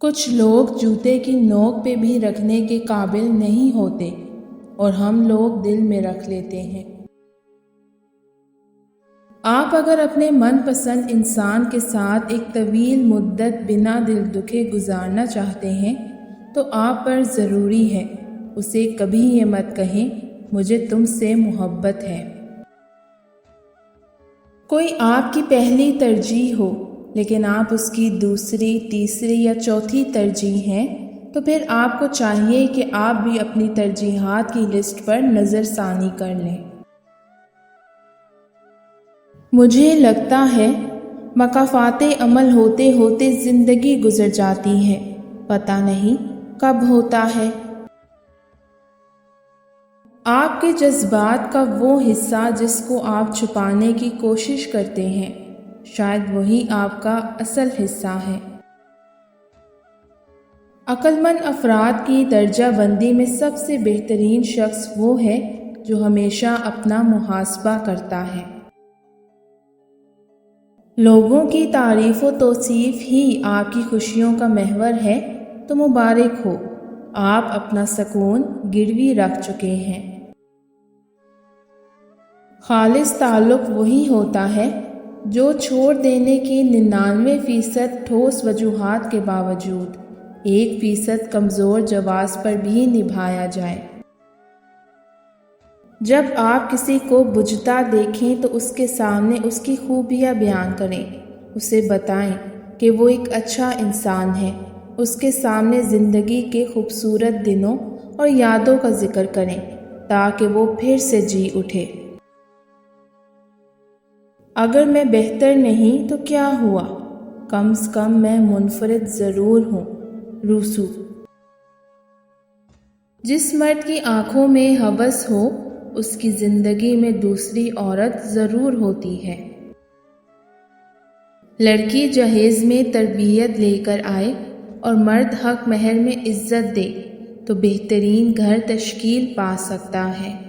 کچھ لوگ جوتے کی نوک پہ بھی رکھنے کے قابل نہیں ہوتے اور ہم لوگ دل میں رکھ لیتے ہیں۔ آپ اگر اپنے من پسند انسان کے ساتھ ایک طویل مدت بنا دل دکھے گزارنا چاہتے ہیں تو آپ پر ضروری ہے اسے کبھی یہ مت کہیں مجھے تم سے محبت ہے۔ کوئی آپ کی پہلی ترجیح ہو لیکن آپ اس کی دوسری، تیسری یا چوتھی ترجیح ہیں تو پھر آپ کو چاہیے کہ آپ بھی اپنی ترجیحات کی لسٹ پر نظر ثانی کر لیں۔ مجھے لگتا ہے مکافات عمل ہوتے ہوتے زندگی گزر جاتی ہے، پتہ نہیں کب ہوتا ہے۔ آپ کے جذبات کا وہ حصہ جس کو آپ چھپانے کی کوشش کرتے ہیں شاید وہی آپ کا اصل حصہ ہے۔ عقل مند افراد کی درجہ بندی میں سب سے بہترین شخص وہ ہے جو ہمیشہ اپنا محاسبہ کرتا ہے۔ لوگوں کی تعریف و توصیف ہی آپ کی خوشیوں کا محور ہے تو مبارک ہو، آپ اپنا سکون گروی رکھ چکے ہیں۔ خالص تعلق وہی ہوتا ہے جو چھوڑ دینے کی 99% ٹھوس وجوہات کے باوجود 1% کمزور جواز پر بھی نبھایا جائے۔ جب آپ کسی کو بجھتا دیکھیں تو اس کے سامنے اس کی خوبیاں بیان کریں، اسے بتائیں کہ وہ ایک اچھا انسان ہے، اس کے سامنے زندگی کے خوبصورت دنوں اور یادوں کا ذکر کریں تاکہ وہ پھر سے جی اٹھے۔ اگر میں بہتر نہیں تو کیا ہوا، کم از کم میں منفرد ضرور ہوں۔ روسو۔ جس مرد کی آنکھوں میں ہوس ہو اس کی زندگی میں دوسری عورت ضرور ہوتی ہے۔ لڑکی جہیز میں تربیت لے کر آئے اور مرد حق مہر میں عزت دے تو بہترین گھر تشکیل پا سکتا ہے۔